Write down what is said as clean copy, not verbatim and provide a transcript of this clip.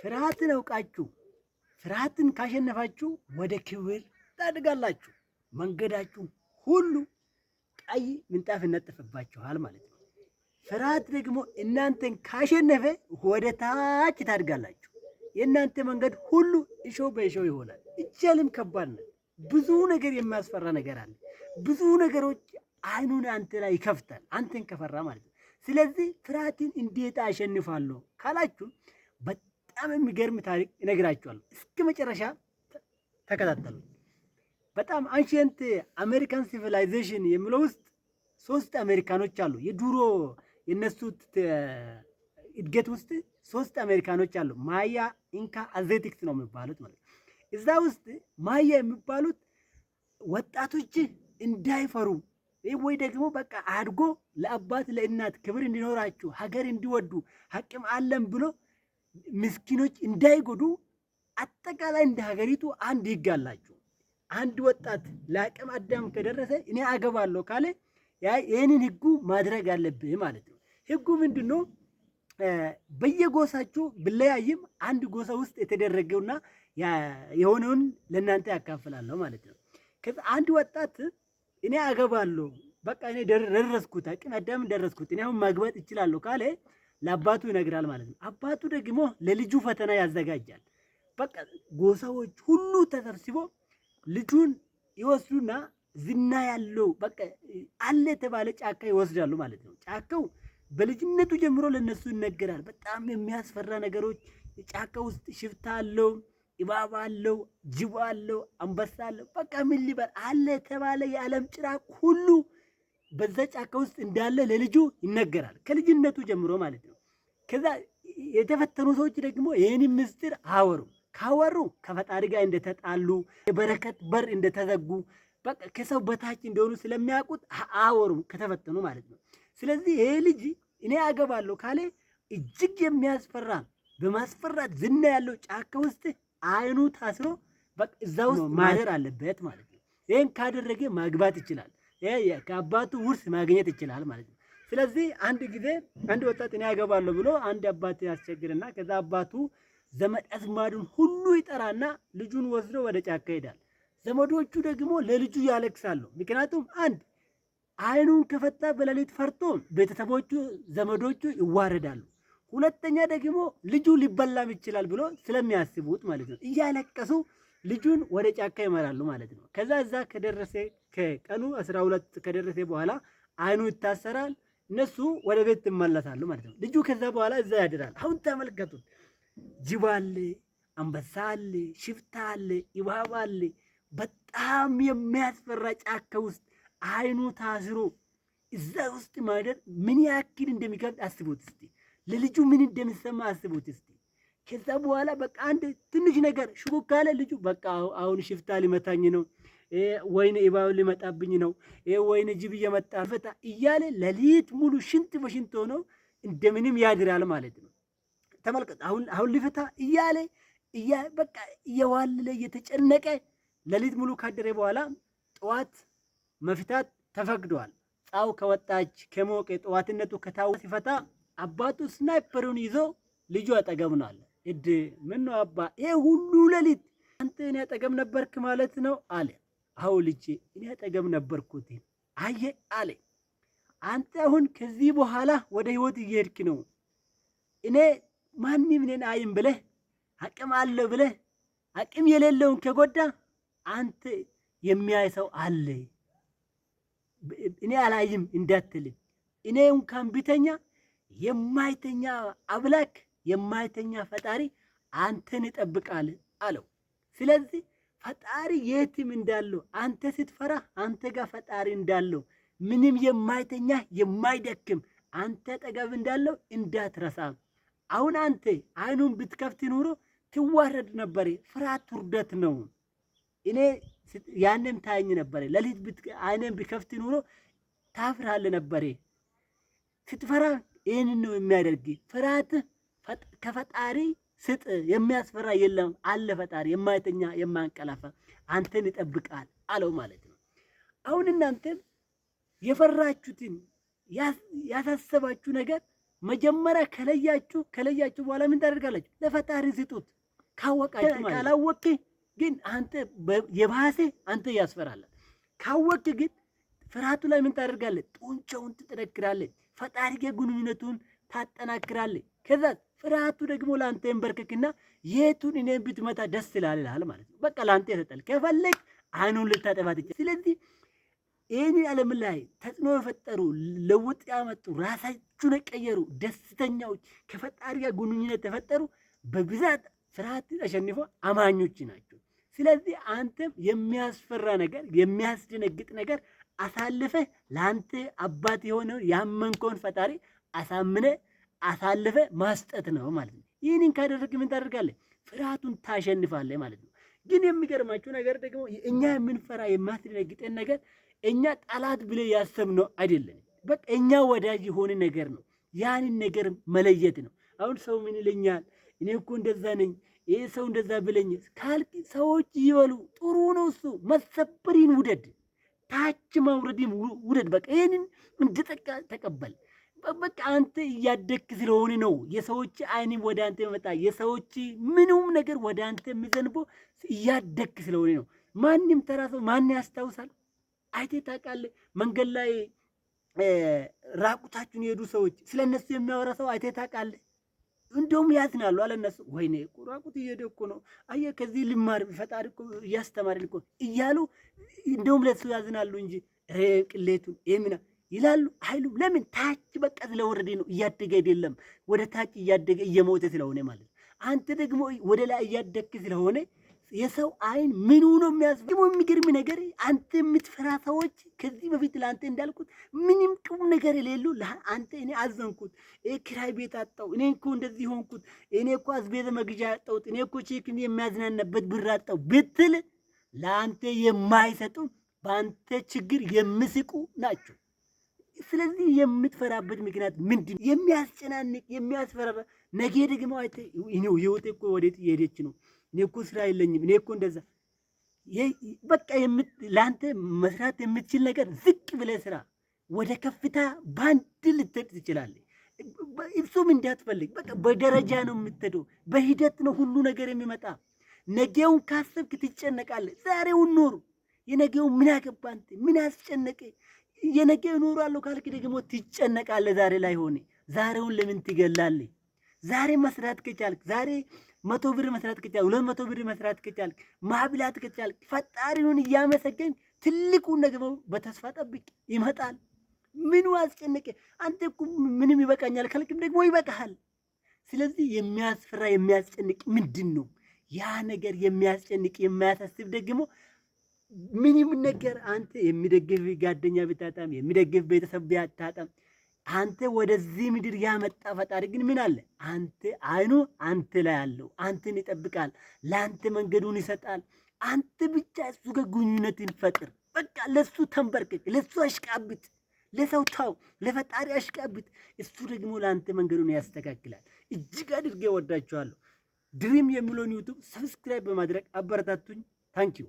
ፍርሃትን አውቃችሁ ፍርሃትን ካሸነፋችሁ ወደ ክብር ታድጋላችሁ። መንገዳችሁ ሁሉ ቀይ ምንጣፍ ይነጠፍባችኋል ማለት ነው። ፍርሃት ደግሞ እናንተን ካሸነፈ ወደ ታች ታድጋላችሁ። የእናንተ መንገድ ሁሉ እሾህ በእሾህ ይሆናል። እጅልም ከባድ ነው። ብዙ ነገር የሚያስፈራ ነገር አለ። ብዙ ነገሮች አይኑን አንተ ላይ ይከፍታል፣ አንተን ከፈራ ማለት ነው። ስለዚህ ፍርሃትን እንዴት አሸንፋለሁ ካላችሁ በጣም የሚገርም ታሪክ እነግራችኋለሁ። እስከ መጨረሻ ተከታተሉ። በጣም አንሺየንት አሜሪካን ሲቪላይዜሽን የሚለው ውስጥ 3 አሜሪካኖች አሉ። የዱሮ የነሱ እድገት ውስጥ 3 አሜሪካኖች አሉ። ማያ፣ ኢንካ፣ አዜቲክስ ነው የሚባሉት ማለት ነው። እዛ ውስጥ ማያ የሚባሉት ወጣቶች እንዳይፈሩ ወይ ደግሞ በቃ አድጎ ለአባት ለእናት ክብር እንዲኖራችሁ ሀገር እንዲወዱ ሀቅም አለም ብሎ ምስኪኖች እንዳይጎዱ አጠቃላይ እንደ ሀገሪቱ አንድ ህግ አላችሁ። አንድ ወጣት ለአቅመ አዳም ከደረሰ እኔ አገባለሁ ካለ ይህንን ህጉ ማድረግ አለብህ ማለት ነው። ህጉ ምንድን ነው? በየጎሳችሁ ብለያይም አንድ ጎሳ ውስጥ የተደረገውና የሆነውን ለእናንተ ያካፍላለሁ ማለት ነው። ከዛ አንድ ወጣት እኔ አገባለሁ በቃ እኔ ደረስኩት አቅመ አዳም ደረስኩት እኔ አሁን ማግባት እችላለሁ ካለ ለአባቱ ይነግራል ማለት ነው። አባቱ ደግሞ ለልጁ ፈተና ያዘጋጃል። በቃ ጎሳዎች ሁሉ ተሰብስቦ ልጁን ይወስዱና ዝና ያለው በቃ አለ የተባለ ጫካ ይወስዳሉ ማለት ነው። ጫካው በልጅነቱ ጀምሮ ለነሱ ይነገራል። በጣም የሚያስፈራ ነገሮች ጫካ ውስጥ ሽፍታ አለው፣ እባብ አለው፣ ጅብ አለው፣ አንበሳ አለው። በቃ ምን ሊበል አለ የተባለ የዓለም ጭራቅ ሁሉ በዛ ጫካ ውስጥ እንዳለ ለልጁ ይነገራል ከልጅነቱ ጀምሮ ማለት ነው። ከዛ የተፈተኑ ሰዎች ደግሞ ይህን ምስጢር አወሩ። ካወሩ ከፈጣሪ ጋር እንደተጣሉ የበረከት በር እንደተዘጉ በቃ ከሰው በታች እንደሆኑ ስለሚያውቁት አወሩ ከተፈተኑ ማለት ነው። ስለዚህ ይሄ ልጅ እኔ አገባለሁ ካለ እጅግ የሚያስፈራ በማስፈራት ዝና ያለው ጫካ ውስጥ አይኑ ታስሮ በቃ እዛ ውስጥ ማደር አለበት ማለት ነው። ይህን ካደረገ ማግባት ይችላል፣ ከአባቱ ውርስ ማግኘት ይችላል ማለት ነው። ስለዚህ አንድ ጊዜ አንድ ወጣት እኔ አገባለሁ ብሎ አንድ አባት ያስቸግርና ከዛ አባቱ ዘመድ አዝማዱን ሁሉ ይጠራና ልጁን ወስዶ ወደ ጫካ ይሄዳል። ዘመዶቹ ደግሞ ለልጁ ያለቅሳሉ። ምክንያቱም አንድ አይኑን ከፈታ በሌሊት ፈርቶ ቤተሰቦቹ ዘመዶቹ ይዋረዳሉ። ሁለተኛ ደግሞ ልጁ ሊበላም ይችላል ብሎ ስለሚያስቡት ማለት ነው እያለቀሱ ልጁን ወደ ጫካ ይመራሉ ማለት ነው። ከዛ እዛ ከደረሰ ከቀኑ 12 ከደረሰ በኋላ አይኑ ይታሰራል። እነሱ ወደ ቤት ይመለሳሉ ማለት ነው። ልጁ ከዛ በኋላ እዛ ያድራል። አሁን ተመልከቱት። ጅብ አለ፣ አንበሳ አለ፣ ሽፍታ አለ፣ እባብ አለ። በጣም የሚያስፈራ ጫካ ውስጥ አይኑ ታስሮ እዛ ውስጥ ማደር ምን ያክል እንደሚከብድ አስቡት እስቲ። ለልጁ ምን እንደሚሰማ አስቡት እስቲ። ከዛ በኋላ በቃ አንድ ትንሽ ነገር ሽቡክ ካለ ልጁ በቃ አሁን ሽፍታ ሊመታኝ ነው፣ ወይኔ እባብ ሊመጣብኝ ነው፣ ወይኔ ጅብ እየመጣ ፈታ እያለ ሌሊት ሙሉ ሽንት በሽንት ሆኖ እንደምንም ያድራል ማለት ነው። ተመልከት። አሁን ሊፈታ እያለ በቃ እየዋለለ እየተጨነቀ ሌሊት ሙሉ ካደረ በኋላ ጠዋት መፍታት ተፈቅዷል። ጻው ከወጣች ከሞቀ ጠዋትነቱ ከታወ ሲፈታ አባቱ ስናይፐሩን ይዞ ልጁ አጠገብ ነው አለ። ምን ነው አባ ይሄ ሁሉ ሌሊት አንተ እኔ አጠገብ ነበርክ ማለት ነው አለ። አዎ ልጄ እኔ አጠገብ ነበርኩት። አየ አለ አንተ አሁን ከዚህ በኋላ ወደ ህይወት እየሄድክ ነው። እኔ ማንም እኔን አይም ብለህ አቅም አለው ብለህ አቅም የሌለውን ከጎዳ አንተ የሚያይ ሰው አለ። እኔ አላይም እንዳትል። እኔ እንኳን ቢተኛ የማይተኛ አምላክ የማይተኛ ፈጣሪ አንተን ይጠብቃል አለው። ስለዚህ ፈጣሪ የትም እንዳለው አንተ ስትፈራ አንተ ጋር ፈጣሪ እንዳለው ምንም የማይተኛ የማይደክም አንተ ጠገብ እንዳለው እንዳትረሳ። አሁን አንተ አይኑን ብትከፍት ኑሮ ትዋረድ ነበር። ፍርሃት ውርደት ነው። እኔ ያንን ታኝ ነበር። ለሊት አይነን ቢከፍት ኑሮ ታፍራለ ነበር። ስትፈራ ይህንን ነው የሚያደርግ። ፍርሃት ከፈጣሪ ስጥ። የሚያስፈራ የለም አለ ፈጣሪ የማይተኛ የማንቀላፋ አንተን ይጠብቃል አለው ማለት ነው። አሁን እናንተም የፈራችሁትን ያሳሰባችሁ ነገር መጀመሪያ ከለያችሁ በኋላ ምን ታደርጋላችሁ? ለፈጣሪ ስጡት። ካወቃችሁ ማለት ካላወቅ ግን አንተ የባሰ አንተ ያስፈራል። ካወቅ ግን ፍርሃቱ ላይ ምን ታደርጋለህ? ጡንቻውን ትጠነክራለህ። ፈጣሪ ጋር ግንኙነቱን ታጠናክራለህ። ከዛ ፍርሃቱ ደግሞ ለአንተ እንበርከክና የቱን እኔን ብትመታ ደስ ይላል ማለት ነው። በቃ ለአንተ ይሰጣል። ከፈለግ አይኑን ልታጠፋ ትችላለህ። ስለዚህ ይህን ዓለም ላይ ተጽዕኖ የፈጠሩ ለውጥ ያመጡ ራሳቸውን የቀየሩ ደስተኛዎች ከፈጣሪ ጋር ግንኙነት የፈጠሩ በብዛት ፍርሃት ተሸንፎ አማኞች ናቸው። ስለዚህ አንተም የሚያስፈራ ነገር የሚያስደነግጥ ነገር አሳልፈህ ለአንተ አባት የሆነው ያመንከውን ፈጣሪ አሳልፈ ማስጠት ነው ማለት ነው። ይህንን ካደረግ ምን ታደርጋለህ? ፍርሃቱን ታሸንፋለህ ማለት ነው። ግን የሚገርማችሁ ነገር ደግሞ እኛ የምንፈራ የማስደነግጠን ነገር እኛ ጠላት ብለ ያሰብነው አይደለም። በቃ እኛ ወዳጅ የሆነ ነገር ነው። ያንን ነገር መለየት ነው። አሁን ሰው ምን ይለኛል? እኔ እኮ እንደዛ ነኝ፣ ይሄ ሰው እንደዛ ብለኝ ካልክ ሰዎች ይበሉ፣ ጥሩ ነው እሱ። መሰበሪን ውደድ፣ ታች ማውረድን ውደድ። በቃ ይህንን እንድጠቃ ተቀበል። በቃ አንተ እያደግክ ስለሆነ ነው የሰዎች አይንም ወደ አንተ መጣ። የሰዎች ምንም ነገር ወደ አንተ የሚዘንበው እያደግክ ስለሆነ ነው። ማንም ተራ ሰው ማን ያስታውሳል? አይተህ ታውቃለህ? መንገድ ላይ ራቁታችሁን የሄዱ ሰዎች ስለነሱ የሚያወራ ሰው አይተህ ታውቃለህ? እንደውም ያዝናሉ አለ እነሱ። ወይኔ ራቁት እየሄደ እኮ ነው፣ አየህ ከዚህ ልማር ፈጣሪ እኮ እያስተማረን እኮ እያሉ እንደውም ለሱ ያዝናሉ እንጂ ቅሌቱን ምና ይላሉ አይሉም። ለምን? ታች በቃ ስለወረደ ነው። እያደገ አይደለም፣ ወደ ታች እያደገ እየሞተ ስለሆነ ማለት ነው። አንተ ደግሞ ወደ ላይ እያደግክ ስለሆነ የሰው አይን ምኑ ነው የሚያስፈልገው? የሚገርም ነገር አንተ የምትፈራ ሰዎች ከዚህ በፊት ለአንተ እንዳልኩት ምንም ቁም ነገር የሌሉ አንተ እኔ አዘንኩት፣ ክራይ ቤት አጣው፣ እኔ እኮ እንደዚህ ሆንኩት፣ እኔ እኮ አስቤዛ መግዣ አጣሁት፣ እኔ እኮ ቼክ የሚያዝናናበት ብር አጣው ብትል ለአንተ የማይሰጡ በአንተ ችግር የሚስቁ ናቸው። ስለዚህ የምትፈራበት ምክንያት ምንድን ነው? የሚያስጨናንቅ የሚያስፈራ ነገ ደግሞ አይተ እኔው ህይወቴ እኮ ወዴት እየሄደች ነው? እኔ እኮ ስራ የለኝም፣ እኔ እኮ እንደዛ በቃ ለአንተ መስራት የምትችል ነገር ዝቅ ብለህ ስራ። ወደ ከፍታ ባንድ ልትሄድ ትችላለህ። እሱም እንዳትፈልግ በቃ በደረጃ ነው የምትሄደው። በሂደት ነው ሁሉ ነገር የሚመጣ። ነገውን ካሰብክ ትጨነቃለህ። ዛሬውን ኖሩ። የነገውን ምን አገባ አንተ? ምን አስጨነቀ? የነገ እኖራለሁ ካልክ ደግሞ ትጨነቃለህ። ዛሬ ላይ ሆነ ዛሬውን ለምን ትገላለህ? ዛሬ መስራት ከቻልክ ዛሬ 100 ብር መስራት ከቻልክ 200 ብር መስራት ከቻልክ ማብላት ከቻልክ ፈጣሪውን እያመሰገን ትልቁን ነገር በተስፋ ጠብቅ፣ ይመጣል። ምን አስጨነቀ? አንተ እኮ ምንም ይበቃኛል ካልክም ደግሞ ይበቃሃል። ስለዚህ የሚያስፈራ የሚያስጨንቅ ምንድን ነው? ያ ነገር የሚያስጨንቅ የሚያሳስብ ደግሞ ምንም ነገር አንተ የሚደግፍ ጓደኛ ብታጣም የሚደግፍ ቤተሰብ ብታጣም አንተ ወደዚህ ምድር ያመጣ ፈጣሪ ግን ምን አለ? አንተ አይኑ አንተ ላይ አለው። አንተን ይጠብቃል። ለአንተ መንገዱን ይሰጣል። አንተ ብቻ እሱ ጋር ግንኙነትን ፈጥር። በቃ ለሱ ተንበርክክ፣ ለሱ አሽቃብጥ። ለሰው ታው ለፈጣሪ አሽቃብጥ። እሱ ደግሞ ለአንተ መንገዱን ያስተካክላል። እጅግ አድርጌ ወዳችኋለሁ። ድሪም የሚለውን ዩቱብ ሰብስክራይብ በማድረግ አበረታቱኝ። ታንኪዩ